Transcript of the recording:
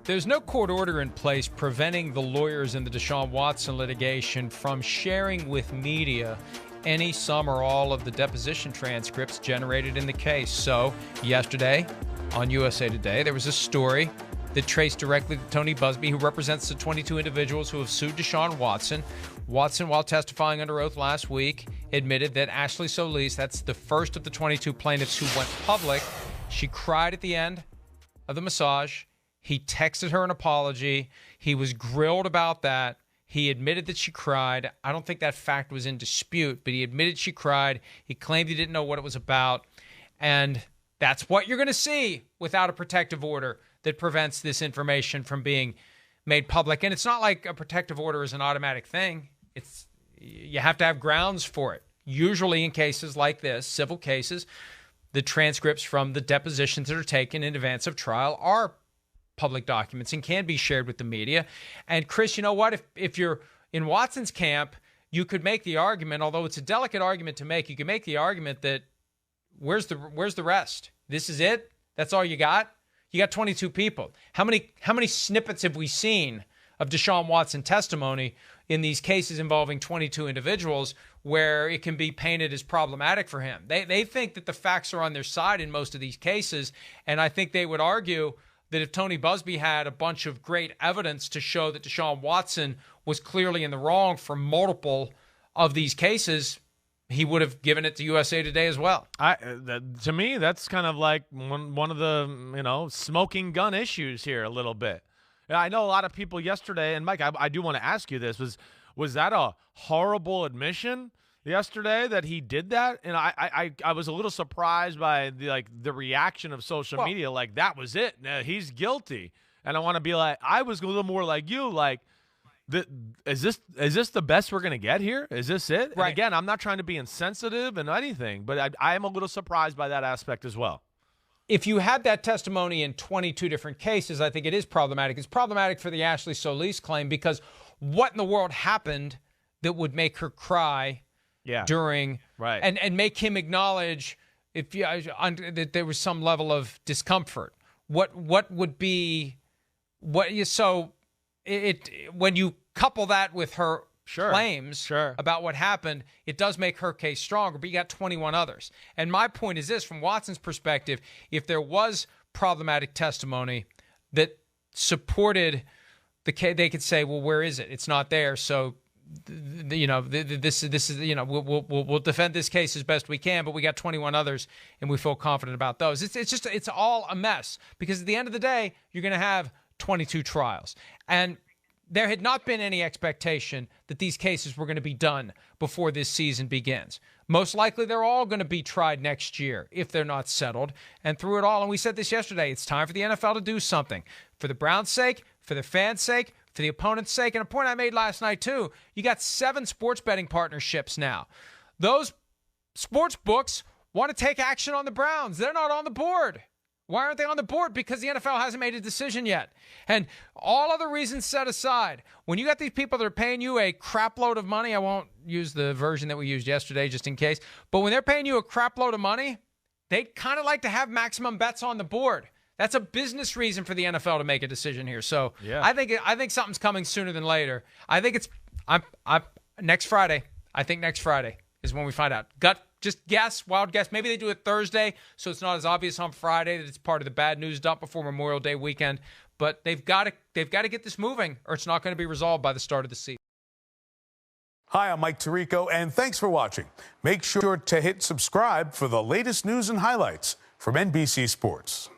There's no court order in place preventing the lawyers in the Deshaun Watson litigation from sharing with media any, some, or all of the deposition transcripts generated in the case. So, yesterday on USA Today, there was a story that traced directly to Tony Buzbee, who represents the 22 individuals who have sued Deshaun Watson. Watson, while testifying under oath last week, admitted that Ashley Solis, that's the first of the 22 plaintiffs who went public, she cried at the end of the massage. He texted her an apology. He was grilled about that. He admitted that she cried. I don't think that fact was in dispute, but he admitted she cried. He claimed he didn't know what it was about. And that's what you're going to see without a protective order that prevents this information from being made public. And it's not like a protective order is an automatic thing. You have to have grounds for it. Usually in cases like this, civil cases, the transcripts from the depositions that are taken in advance of trial are public documents and can be shared with the media. And Chris, you know what? If you're in Watson's camp, you could make the argument, although it's a delicate argument to make, you can make the argument that where's the rest? This is it? That's all you got? You got 22 people. How many snippets have we seen of Deshaun Watson testimony in these cases involving 22 individuals where it can be painted as problematic for him? They think that the facts are on their side in most of these cases, and I think they would argue that if Tony Buzbee had a bunch of great evidence to show that Deshaun Watson was clearly in the wrong for multiple of these cases, he would have given it to USA Today as well. To me, that's kind of like one of the smoking gun issues here a little bit. I know a lot of people yesterday, and Mike, I do want to ask you this: was that a horrible admission yesterday that he did that? And I was a little surprised by the reaction of social media, like that was it. Now, he's guilty, and I want to be like, I was a little more like you, like. Is this the best we're going to get here? Is this it? Right. And again, I'm not trying to be insensitive and anything, but I am a little surprised by that aspect as well. If you had that testimony in 22 different cases, I think it is problematic. It's problematic for the Ashley Solis claim because what in the world happened that would make her cry during and make him acknowledge that there was some level of discomfort? What would be when you couple that with her claims about what happened, it does make her case stronger, but you got 21 others. And my point is this, from Watson's perspective, if there was problematic testimony that supported the case, they could say, well, where is it? It's not there. So, this is, we'll defend this case as best we can, but we got 21 others and we feel confident about those. It's all a mess because at the end of the day, you're going to have 22 trials. And there had not been any expectation that these cases were going to be done before this season begins. Most likely, they're all going to be tried next year if they're not settled. And through it all, and we said this yesterday, it's time for the NFL to do something. For the Browns' sake, for the fans' sake, for the opponent's sake. And a point I made last night, too, you got 7 sports betting partnerships now. Those sports books want to take action on the Browns. They're not on the board. Why aren't they on the board? Because the NFL hasn't made a decision yet. And all other reasons set aside, when you got these people that are paying you a crap load of money, I won't use the version that we used yesterday just in case, but when they're paying you a crap load of money, they'd kind of like to have maximum bets on the board. That's a business reason for the NFL to make a decision here. So I think something's coming sooner than later. I think it's next Friday. I think next Friday is when we find out. Just guess, wild guess. Maybe they do it Thursday, so it's not as obvious on Friday that it's part of the bad news dump before Memorial Day weekend. But they've got to get this moving, or it's not going to be resolved by the start of the season. Hi, I'm Mike Tirico, and thanks for watching. Make sure to hit subscribe for the latest news and highlights from NBC Sports.